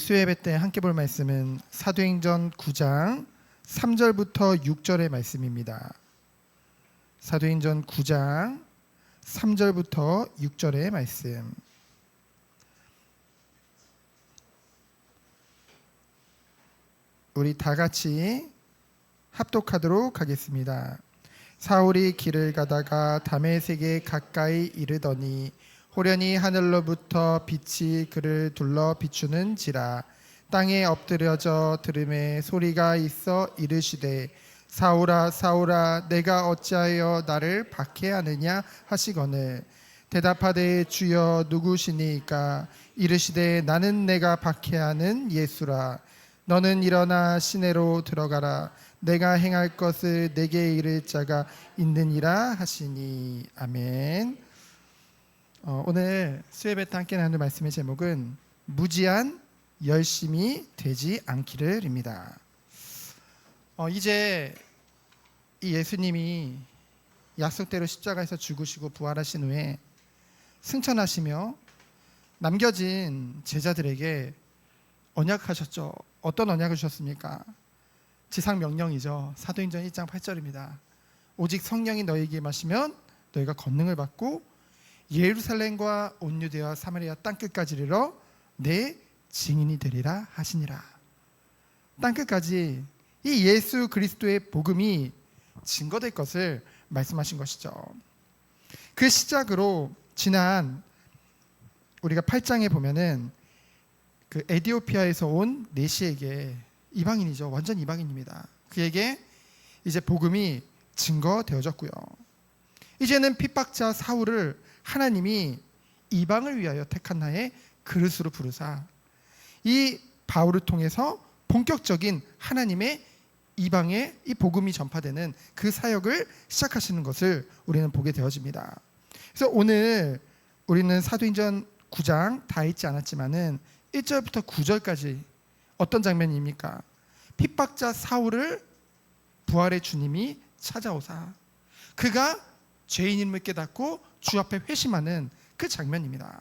수요예배 때 함께 볼 말씀은 사도행전 9장 3절부터 6절의 말씀입니다. 사도행전 9장 3절부터 6절의 말씀. 우리 다 같이 합독하도록 하겠습니다. 사울이 길을 가다가 다메섹에 가까이 이르더니 호련히 하늘로부터 빛이 그를 둘러 비추는지라. 땅에 엎드려져 들음에 소리가 있어 이르시되 사울아 사울아 내가 어찌하여 나를 박해하느냐 하시거늘 대답하되 주여 누구시니까? 이르시되 나는 내가 박해하는 예수라. 너는 일어나 시내로 들어가라. 내가 행할 것을 내게 이를 자가 있느니라 하시니. 아멘. 오늘 수요예배 때 함께 나눌 말씀의 제목은 무지한 열심이 되지 않기를입니다. 이제 이 예수님이 약속대로 십자가에서 죽으시고 부활하신 후에 승천하시며 남겨진 제자들에게 언약하셨죠. 어떤 언약을 주셨습니까? 지상 명령이죠. 사도행전 1장 8절입니다. 오직 성령이 너희에게 임하시면 너희가 권능을 받고 예루살렘과 온 유대와 사마리아 땅끝까지 이르러 내 증인이 되리라 하시니라. 땅끝까지 이 예수 그리스도의 복음이 증거될 것을 말씀하신 것이죠. 그 시작으로 지난 우리가 8장에 보면은 그 에디오피아에서 온 내시에게, 이방인이죠. 완전 이방인입니다. 그에게 이제 복음이 증거되어졌고요. 이제는 핍박자 사울을 하나님이 이방을 위하여 택한 나의 그릇으로 부르사 이 바울을 통해서 본격적인 하나님의 이방의 이 복음이 전파되는 그 사역을 시작하시는 것을 우리는 보게 되어집니다. 그래서 오늘 우리는 사도행전 9장 다 읽지 않았지만은 1절부터 9절까지 어떤 장면입니까? 핍박자 사울을 부활의 주님이 찾아오사 그가 죄인임을 깨닫고 주 앞에 회심하는 그 장면입니다.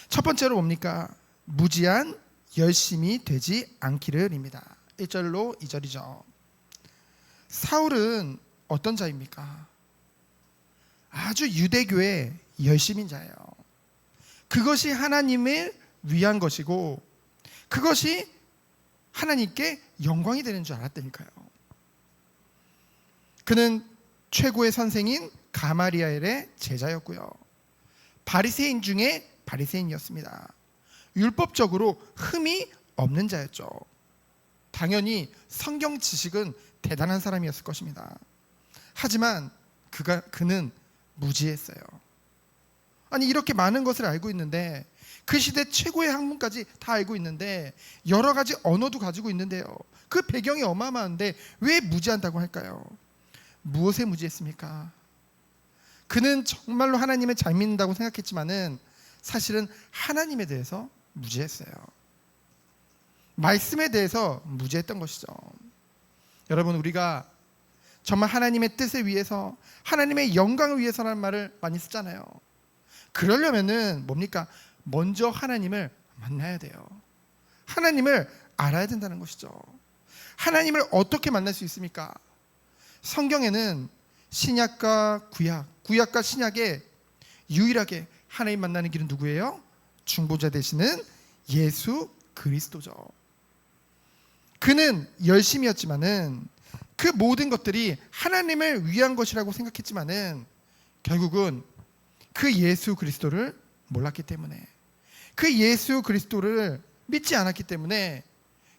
첫 번째로 뭡니까? 무지한 열심이 되지 않기를입니다. 1절로 2절이죠. 사울은 어떤 자입니까? 아주 유대교의 열심인 자예요. 그것이 하나님을 위한 것이고 그것이 하나님께 영광이 되는 줄 알았다니까요. 그는 최고의 선생인 가마리엘의 제자였고요. 바리새인 중에 바리새인이었습니다. 율법적으로 흠이 없는 자였죠. 당연히 성경 지식은 대단한 사람이었을 것입니다. 하지만 그는 무지했어요. 아니 이렇게 많은 것을 알고 있는데 그 시대 최고의 학문까지 다 알고 있는데 여러 가지 언어도 가지고 있는데요. 그 배경이 어마어마한데 왜 무지한다고 할까요? 무엇에 무지했습니까? 그는 정말로 하나님을 잘 믿는다고 생각했지만은 사실은 하나님에 대해서 무지했어요. 말씀에 대해서 무지했던 것이죠. 여러분, 우리가 정말 하나님의 뜻을 위해서 하나님의 영광을 위해서라는 말을 많이 쓰잖아요. 그러려면은 뭡니까? 먼저 하나님을 만나야 돼요. 하나님을 알아야 된다는 것이죠. 하나님을 어떻게 만날 수 있습니까? 성경에는 신약과 구약과 신약에 유일하게 하나님 만나는 길은 누구예요? 중보자 되시는 예수 그리스도죠. 그는 열심이었지만은 그 모든 것들이 하나님을 위한 것이라고 생각했지만은 결국은 그 예수 그리스도를 몰랐기 때문에, 그 예수 그리스도를 믿지 않았기 때문에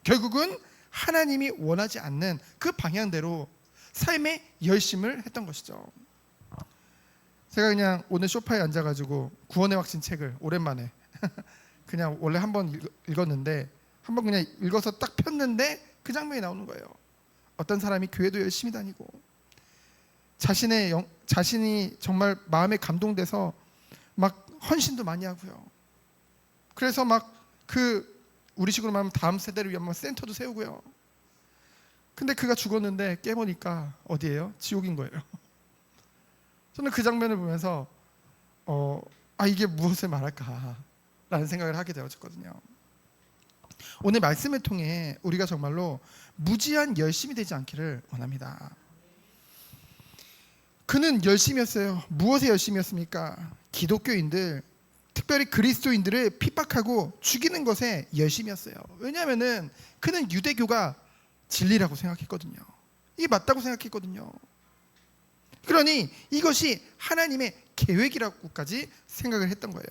결국은 하나님이 원하지 않는 그 방향대로 삶의 열심을 했던 것이죠. 제가 그냥 오늘 소파에 앉아가지고 구원의 확신 책을 오랜만에 그냥 원래 한번 읽었는데 한번 그냥 읽어서 딱 폈는데 그 장면이 나오는 거예요. 어떤 사람이 교회도 열심히 다니고 자신이 정말 마음에 감동돼서 막 헌신도 많이 하고요. 그래서 막 우리식으로 말하면 다음 세대를 위한 센터도 세우고요. 근데 그가 죽었는데 깨보니까 어디예요? 지옥인 거예요. 저는 그 장면을 보면서 이게 무엇을 말할까 라는 생각을 하게 되었거든요. 오늘 말씀을 통해 우리가 정말로 무지한 열심이 되지 않기를 원합니다. 그는 열심이었어요. 무엇에 열심이었습니까? 기독교인들, 특별히 그리스도인들을 핍박하고 죽이는 것에 열심이었어요. 왜냐하면은 그는 유대교가 진리라고 생각했거든요. 이게 맞다고 생각했거든요. 그러니 이것이 하나님의 계획이라고까지 생각을 했던 거예요.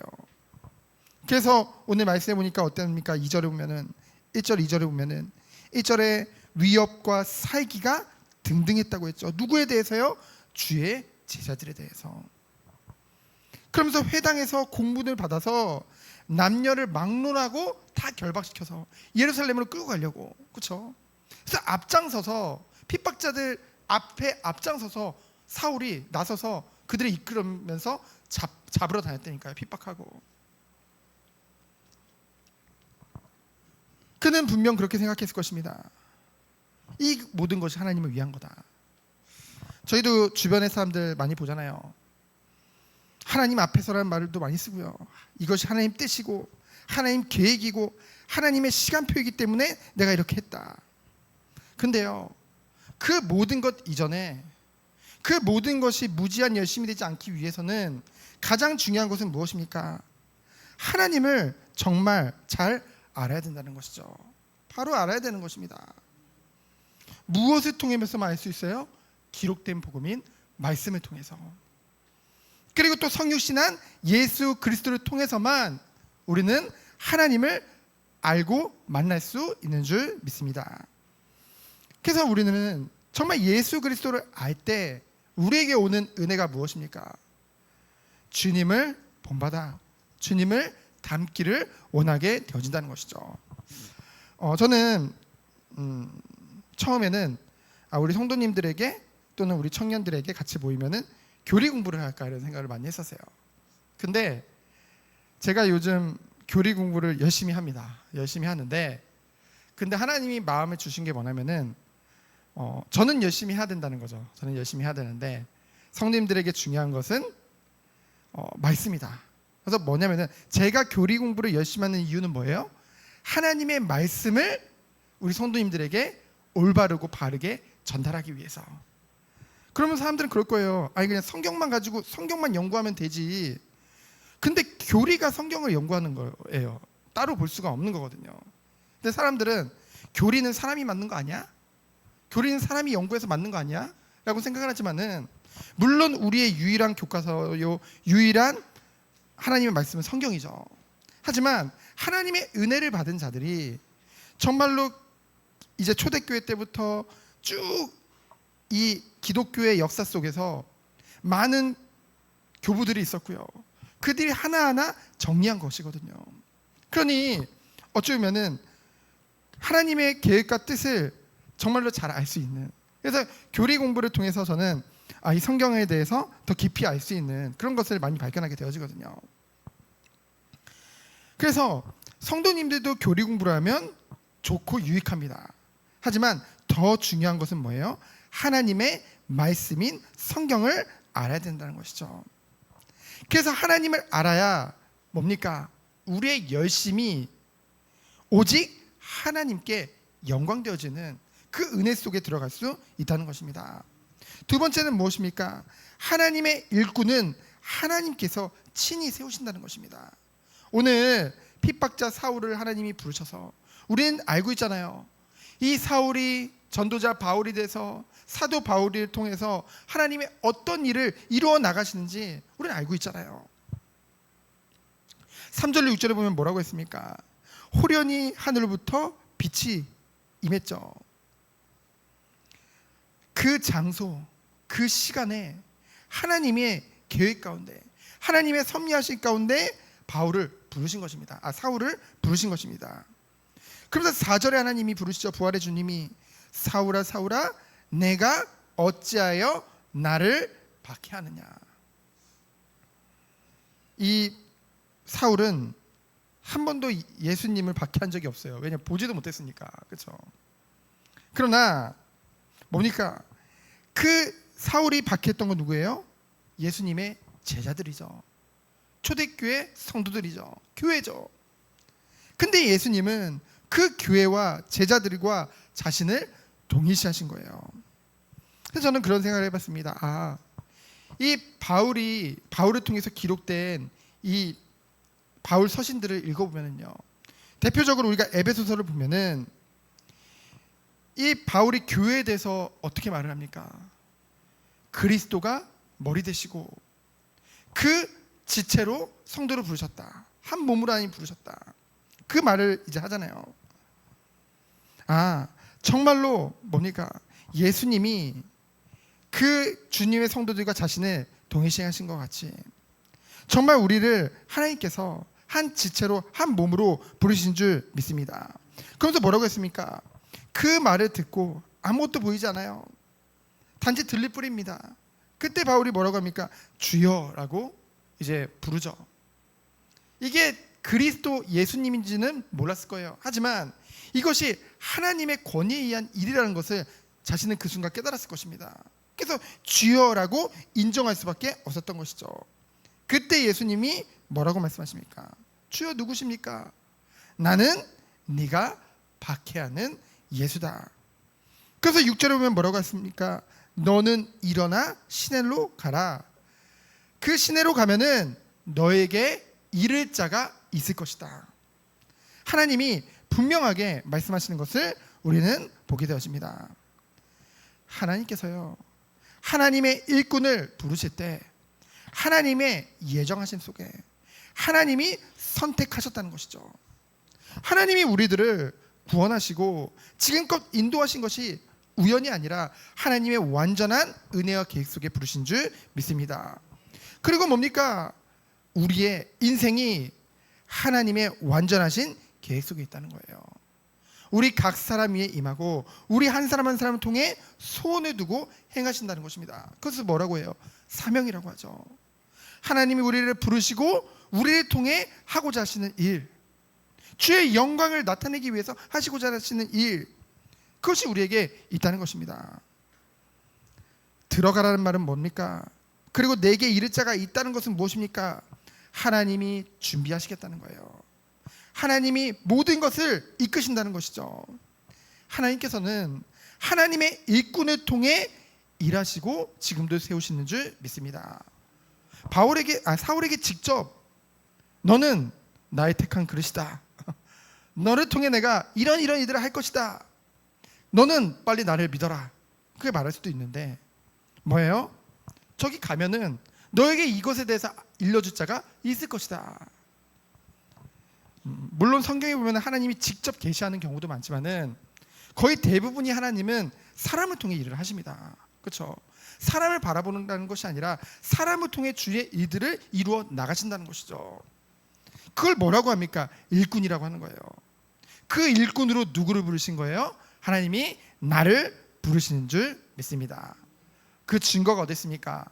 그래서 오늘 말씀해 보니까 어땠습니까? 2절에 보면은 1절 2절에 보면은 1절에 위협과 살기가 등등했다고 했죠. 누구에 대해서요? 주의 제자들에 대해서. 그러면서 회당에서 공문을 받아서 남녀를 막론하고 다 결박시켜서 예루살렘으로 끌고 가려고. 그렇죠? 그래서 앞장서서 핍박자들 앞에 앞장서서 사울이 나서서 그들을 이끌으면서 잡으러 다녔다니까요. 핍박하고. 그는 분명 그렇게 생각했을 것입니다. 이 모든 것이 하나님을 위한 거다. 저희도 주변의 사람들 많이 보잖아요. 하나님 앞에서라는 말도 많이 쓰고요. 이것이 하나님 뜻이고 하나님 계획이고 하나님의 시간표이기 때문에 내가 이렇게 했다. 근데요, 그 모든 것 이전에 그 모든 것이 무지한 열심이 되지 않기 위해서는 가장 중요한 것은 무엇입니까? 하나님을 정말 잘 알아야 된다는 것이죠. 바로 알아야 되는 것입니다. 무엇을 통해서만 알 수 있어요? 기록된 복음인 말씀을 통해서. 그리고 또 성육신한 예수 그리스도를 통해서만 우리는 하나님을 알고 만날 수 있는 줄 믿습니다. 그래서 우리는 정말 예수 그리스도를 알 때 우리에게 오는 은혜가 무엇입니까? 주님을 본받아 주님을 닮기를 원하게 되어진다는 것이죠. 저는 처음에는 우리 성도님들에게 또는 우리 청년들에게 같이 모이면은 교리 공부를 할까 이런 생각을 많이 했었어요. 근데 제가 요즘 교리 공부를 열심히 합니다. 열심히 하는데 근데 하나님이 마음에 주신 게 뭐냐면은 저는 열심히 해야 된다는 거죠. 저는 열심히 해야 되는데 성도님들에게 중요한 것은 말씀이다. 그래서 뭐냐면은 제가 교리 공부를 열심히 하는 이유는 뭐예요? 하나님의 말씀을 우리 성도님들에게 올바르고 바르게 전달하기 위해서. 그러면 사람들은 그럴 거예요. 아니 그냥 성경만 가지고 성경만 연구하면 되지. 근데 교리가 성경을 연구하는 거예요. 따로 볼 수가 없는 거거든요. 근데 사람들은 교리는 사람이 만든 거 아니야? 교리는 사람이 연구해서 만든 거 아니야? 라고 생각을 하지만은 물론 우리의 유일한 교과서요, 유일한 하나님의 말씀은 성경이죠. 하지만 하나님의 은혜를 받은 자들이 정말로 이제 초대교회 때부터 쭉 이 기독교의 역사 속에서 많은 교부들이 있었고요. 그들이 하나하나 정리한 것이거든요. 그러니 어쩌면은 하나님의 계획과 뜻을 정말로 잘 알 수 있는, 그래서 교리 공부를 통해서 저는 이 성경에 대해서 더 깊이 알 수 있는 그런 것을 많이 발견하게 되어지거든요. 그래서 성도님들도 교리 공부를 하면 좋고 유익합니다. 하지만 더 중요한 것은 뭐예요? 하나님의 말씀인 성경을 알아야 된다는 것이죠. 그래서 하나님을 알아야 뭡니까? 우리의 열심이 오직 하나님께 영광되어지는 그 은혜 속에 들어갈 수 있다는 것입니다. 두 번째는 무엇입니까? 하나님의 일꾼은 하나님께서 친히 세우신다는 것입니다. 오늘 핍박자 사울을 하나님이 부르셔서 우리는 알고 있잖아요. 이 사울이 전도자 바울이 돼서 사도 바울을 통해서 하나님의 어떤 일을 이루어 나가시는지 우리는 알고 있잖아요. 3절로 6절에 보면 뭐라고 했습니까? 호련히 하늘부터 빛이 임했죠. 그 장소, 그 시간에 하나님의 계획 가운데, 하나님의 섭리하신 가운데 바울을 부르신 것입니다. 사울을 부르신 것입니다. 그러면서 4절에 하나님이 부르시죠. 부활의 주님이 사울아 사울아 내가 어찌하여 나를 박해하느냐. 이 사울은 한 번도 예수님을 박해한 적이 없어요. 왜냐하면 보지도 못했으니까. 그렇죠? 그러나 뭡니까? 그 사울이 박해했던 건 누구예요? 예수님의 제자들이죠. 초대교회 성도들이죠. 교회죠. 근데 예수님은 그 교회와 제자들과 자신을 동일시하신 거예요. 그래서 저는 그런 생각을 해봤습니다. 이 바울을 통해서 기록된 이 바울 서신들을 읽어보면요, 대표적으로 우리가 에베소서를 보면은 이 바울이 교회에 대해서 어떻게 말을 합니까? 그리스도가 머리 되시고 그 지체로 성도를 부르셨다. 한 몸으로 하니 부르셨다. 그 말을 이제 하잖아요. 정말로 뭡니까? 예수님이 그 주님의 성도들과 자신을 동일시하신 것 같이 정말 우리를 하나님께서 한 지체로 한 몸으로 부르신 줄 믿습니다. 그러면서 뭐라고 했습니까? 그 말을 듣고 아무것도 보이지 않아요. 단지 들릴 뿐입니다. 그때 바울이 뭐라고 합니까? 주여라고 이제 부르죠. 이게 그리스도 예수님인지는 몰랐을 거예요. 하지만 이것이 하나님의 권위에 의한 일이라는 것을 자신은 그 순간 깨달았을 것입니다. 그래서 주여라고 인정할 수밖에 없었던 것이죠. 그때 예수님이 뭐라고 말씀하십니까? 주여 누구십니까? 나는 네가 박해하는 예수다. 그래서 6절에 보면 뭐라고 했습니까? 너는 일어나 시내로 가라. 그 시내로 가면은 너에게 이를 자가 있을 것이다. 하나님이 분명하게 말씀하시는 것을 우리는 보게 되어집니다. 하나님께서요, 하나님의 일꾼을 부르실 때 하나님의 예정하심 속에 하나님이 선택하셨다는 것이죠. 하나님이 우리들을 구원하시고 지금껏 인도하신 것이 우연이 아니라 하나님의 완전한 은혜와 계획 속에 부르신 줄 믿습니다. 그리고 뭡니까? 우리의 인생이 하나님의 완전하신 계획 속에 있다는 거예요. 우리 각 사람 위에 임하고 우리 한 사람 한 사람을 통해 소원을 두고 행하신다는 것입니다. 그것을 뭐라고 해요? 사명이라고 하죠. 하나님이 우리를 부르시고 우리를 통해 하고자 하시는 일, 주의 영광을 나타내기 위해서 하시고자 하시는 일, 그것이 우리에게 있다는 것입니다. 들어가라는 말은 뭡니까? 그리고 내게 이를 자가 있다는 것은 무엇입니까? 하나님이 준비하시겠다는 거예요. 하나님이 모든 것을 이끄신다는 것이죠. 하나님께서는 하나님의 일꾼을 통해 일하시고 지금도 세우시는 줄 믿습니다. 사울에게 직접 너는 나의 택한 그릇이다. 너를 통해 내가 이런 일들을 할 것이다. 너는 빨리 나를 믿어라. 그렇게 말할 수도 있는데 뭐예요? 저기 가면은 너에게 이것에 대해서 일러줄 자가 있을 것이다. 물론 성경에 보면 하나님이 직접 계시하는 경우도 많지만은 거의 대부분이 하나님은 사람을 통해 일을 하십니다. 그렇죠? 사람을 바라보는다는 것이 아니라 사람을 통해 주의 일들을 이루어 나가신다는 것이죠. 그걸 뭐라고 합니까? 일꾼이라고 하는 거예요. 그 일꾼으로 누구를 부르신 거예요? 하나님이 나를 부르시는 줄 믿습니다. 그 증거가 어디 있습니까?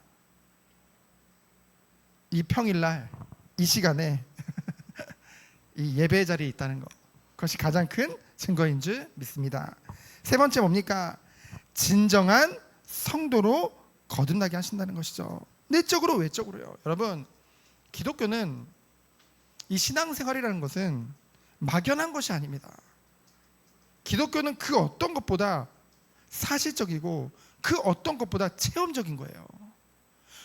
이 평일날 이 시간에 이 예배의 자리에 있다는 것, 그것이 가장 큰 증거인 줄 믿습니다. 세 번째 뭡니까? 진정한 성도로 거듭나게 하신다는 것이죠. 내적으로 외적으로요. 여러분, 기독교는 이 신앙생활이라는 것은 막연한 것이 아닙니다. 기독교는 그 어떤 것보다 사실적이고 그 어떤 것보다 체험적인 거예요.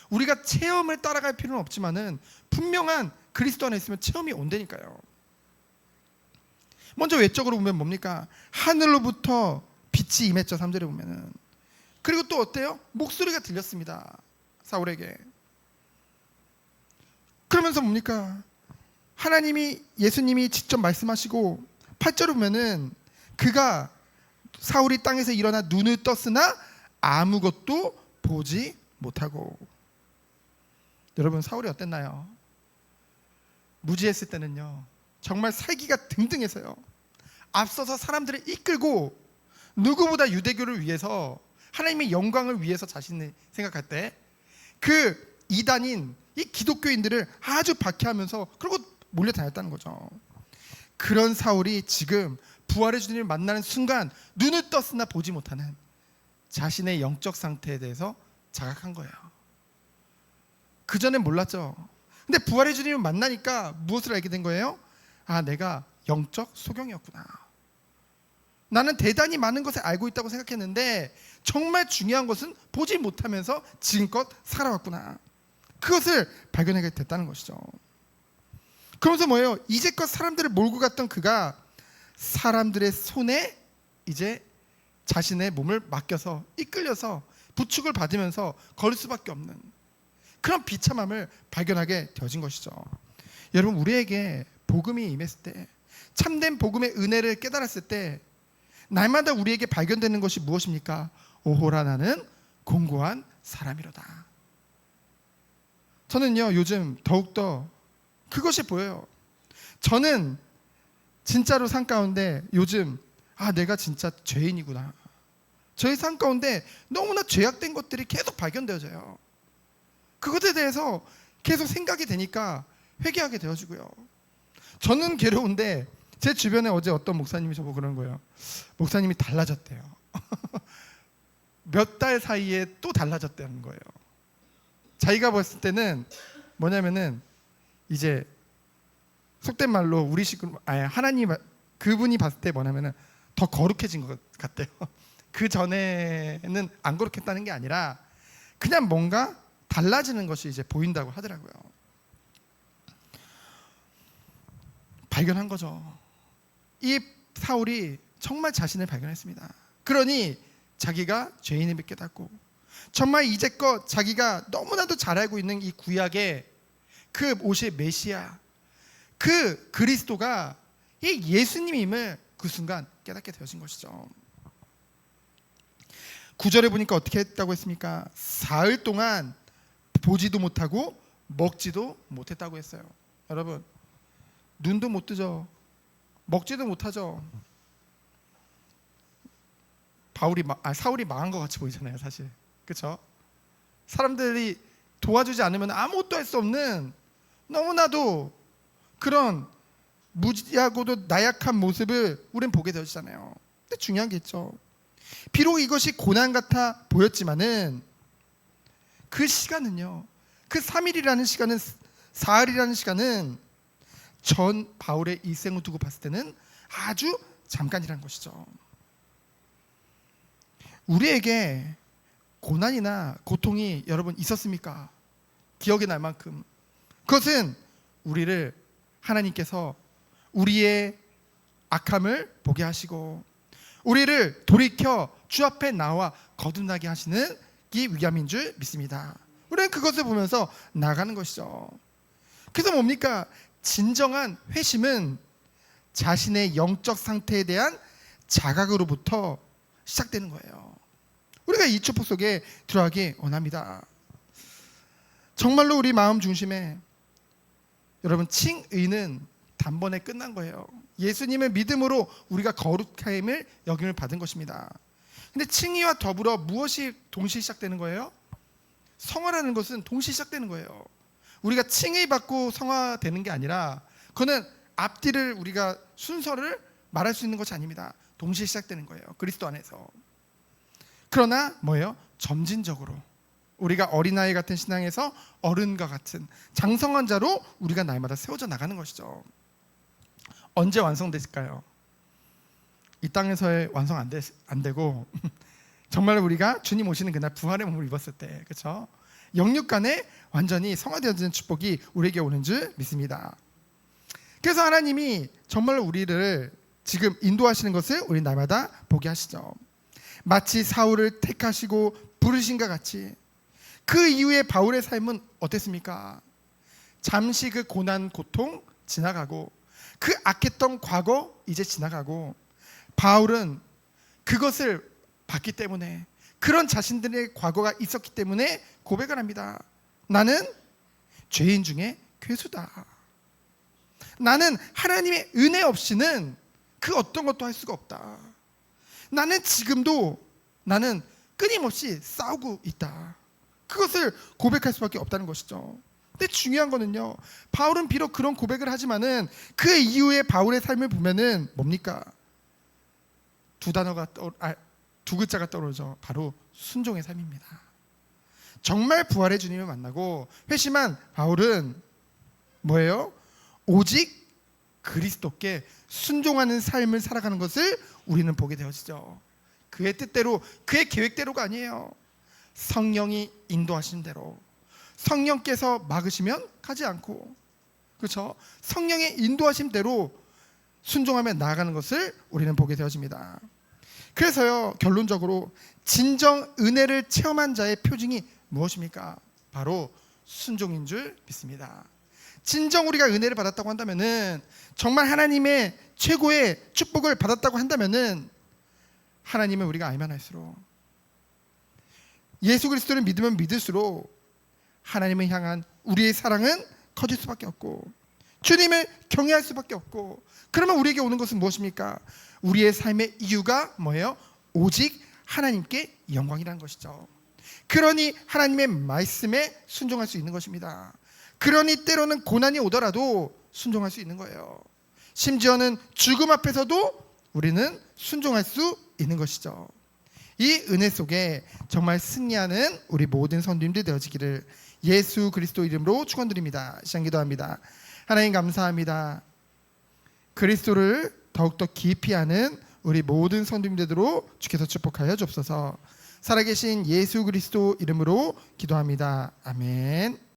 우리가 체험을 따라갈 필요는 없지만은 분명한 그리스도 안에 있으면 체험이 온다니까요. 먼저 외적으로 보면 뭡니까? 하늘로부터 빛이 임했죠. 3절에 보면은. 그리고 또 어때요? 목소리가 들렸습니다. 사울에게. 그러면서 뭡니까? 하나님이, 예수님이 직접 말씀하시고 8절에 보면은 그가 사울이 땅에서 일어나 눈을 떴으나 아무것도 보지 못하고. 여러분, 사울이 어땠나요? 무지했을 때는요, 정말 살기가 등등해서요, 앞서서 사람들을 이끌고 누구보다 유대교를 위해서, 하나님의 영광을 위해서 자신을 생각할 때 그 이단인 이 기독교인들을 아주 박해하면서 그리고 몰려 다녔다는 거죠. 그런 사울이 지금 부활의 주님을 만나는 순간 눈을 떴으나 보지 못하는 자신의 영적 상태에 대해서 자각한 거예요. 그전엔 몰랐죠. 근데 부활의 주님을 만나니까 무엇을 알게 된 거예요? 아, 내가 영적 소경이었구나. 나는 대단히 많은 것을 알고 있다고 생각했는데 정말 중요한 것은 보지 못하면서 지금껏 살아왔구나. 그것을 발견하게 됐다는 것이죠. 그러면서 뭐예요? 이제껏 사람들을 몰고 갔던 그가 사람들의 손에 이제 자신의 몸을 맡겨서 이끌려서 부축을 받으면서 걸을 수밖에 없는 그런 비참함을 발견하게 되어진 것이죠. 여러분, 우리에게 복음이 임했을 때, 참된 복음의 은혜를 깨달았을 때 날마다 우리에게 발견되는 것이 무엇입니까? 오호라, 나는 공고한 사람이로다. 저는요, 요즘 더욱더 그것이 보여요. 저는 진짜로 삶 가운데 요즘 내가 진짜 죄인이구나. 저의 삶 가운데 너무나 죄악된 것들이 계속 발견되어져요. 그것에 대해서 계속 생각이 되니까 회개하게 되어지고요. 저는 괴로운데 제 주변에 어제 어떤 목사님이 저보고 그런 거예요. 목사님이 달라졌대요. 몇 달 사이에 또 달라졌다는 거예요. 자기가 봤을 때는 뭐냐면은 이제 속된 말로 우리 식으로 하나님 그분이 봤을 때 뭐냐면은 더 거룩해진 것 같대요. 그 전에는 안 거룩했다는 게 아니라 그냥 뭔가 달라지는 것이 이제 보인다고 하더라고요. 발견한 거죠. 이 사울이 정말 자신을 발견했습니다. 그러니 자기가 죄인임을 깨닫고 정말 이제껏 자기가 너무나도 잘 알고 있는 이 구약의 그 모세의 메시아, 그 그리스도가 이 예수님임을 그 순간 깨닫게 되어진 것이죠. 9절에 보니까 어떻게 했다고 했습니까? 사흘 동안 보지도 못하고 먹지도 못했다고 했어요. 여러분, 눈도 못 뜨죠. 먹지도 못하죠. 사울이 망한 것 같이 보이잖아요, 사실. 그렇죠? 사람들이 도와주지 않으면 아무것도 할 수 없는 너무나도 그런 무지하고도 나약한 모습을 우린 보게 되잖아요. 근데 중요한 게 있죠. 비록 이것이 고난 같아 보였지만은 그 시간은요, 그 3일이라는 시간은, 사흘이라는 시간은 전 바울의 일생을 두고 봤을 때는 아주 잠깐이라는 것이죠. 우리에게 고난이나 고통이 여러분 있었습니까? 기억에 날 만큼. 그것은 우리를 하나님께서 우리의 악함을 보게 하시고 우리를 돌이켜 주 앞에 나와 거듭나게 하시는 이 위함인 줄 믿습니다. 우리는 그것을 보면서 나아가는 것이죠. 그래서 뭡니까? 진정한 회심은 자신의 영적 상태에 대한 자각으로부터 시작되는 거예요. 우리가 이 축복 속에 들어가기 원합니다. 정말로 우리 마음 중심에 여러분, 칭의는 단번에 끝난 거예요. 예수님의 믿음으로 우리가 거룩함을 여김을 받은 것입니다. 근데 칭의와 더불어 무엇이 동시에 시작되는 거예요? 성화라는 것은 동시에 시작되는 거예요. 우리가 칭의 받고 성화되는 게 아니라 그거는 앞뒤를 우리가 순서를 말할 수 있는 것이 아닙니다. 동시에 시작되는 거예요. 그리스도 안에서. 그러나 뭐예요? 점진적으로 우리가 어린아이 같은 신앙에서 어른과 같은 장성한 자로 우리가 날마다 세워져 나가는 것이죠. 언제 완성됐을까요? 이 땅에서의 완성 안 되고 정말 우리가 주님 오시는 그날 부활의 몸을 입었을 때, 그렇죠? 영육간에 완전히 성화되어지는 축복이 우리에게 오는 줄 믿습니다. 그래서 하나님이 정말 우리를 지금 인도하시는 것을 우리 날마다 보게 하시죠. 마치 사울을 택하시고 부르신 것 같이 그 이후에 바울의 삶은 어땠습니까? 잠시 그 고난 고통 지나가고 그 악했던 과거 이제 지나가고 바울은 그것을 봤기 때문에 그런 자신들의 과거가 있었기 때문에 고백을 합니다. 나는 죄인 중에 괴수다. 나는 하나님의 은혜 없이는 그 어떤 것도 할 수가 없다. 나는 지금도 나는 끊임없이 싸우고 있다. 그것을 고백할 수밖에 없다는 것이죠. 근데 중요한 거는요, 바울은 비록 그런 고백을 하지만은 그 이후에 바울의 삶을 보면은 뭡니까? 두 글자가 떠오르죠. 바로 순종의 삶입니다. 정말 부활의 주님을 만나고 회심한 바울은 뭐예요? 오직 그리스도께 순종하는 삶을 살아가는 것을 우리는 보게 되어지죠. 그의 뜻대로, 그의 계획대로가 아니에요. 성령이 인도하신 대로, 성령께서 막으시면 가지 않고, 그렇죠? 성령의 인도하심대로 순종하며 나아가는 것을 우리는 보게 되어집니다. 그래서요, 결론적으로 진정 은혜를 체험한 자의 표징이 무엇입니까? 바로 순종인 줄 믿습니다. 진정 우리가 은혜를 받았다고 한다면은, 정말 하나님의 최고의 축복을 받았다고 한다면은, 하나님을 우리가 알면 알수록, 예수 그리스도를 믿으면 믿을수록 하나님을 향한 우리의 사랑은 커질 수밖에 없고, 주님을 경외할 수밖에 없고, 그러면 우리에게 오는 것은 무엇입니까? 우리의 삶의 이유가 뭐예요? 오직 하나님께 영광이라는 것이죠. 그러니 하나님의 말씀에 순종할 수 있는 것입니다. 그러니 때로는 고난이 오더라도 순종할 수 있는 거예요. 심지어는 죽음 앞에서도 우리는 순종할 수 있는 것이죠. 이 은혜 속에 정말 승리하는 우리 모든 선도님들 되어지기를 예수 그리스도 이름으로 축원드립니다. 시간 기도합니다. 하나님 감사합니다. 그리스도를 더욱더 깊이 아는 우리 모든 선도님들로 주께서 축복하여 주옵소서. 살아계신 예수 그리스도 이름으로 기도합니다. 아멘.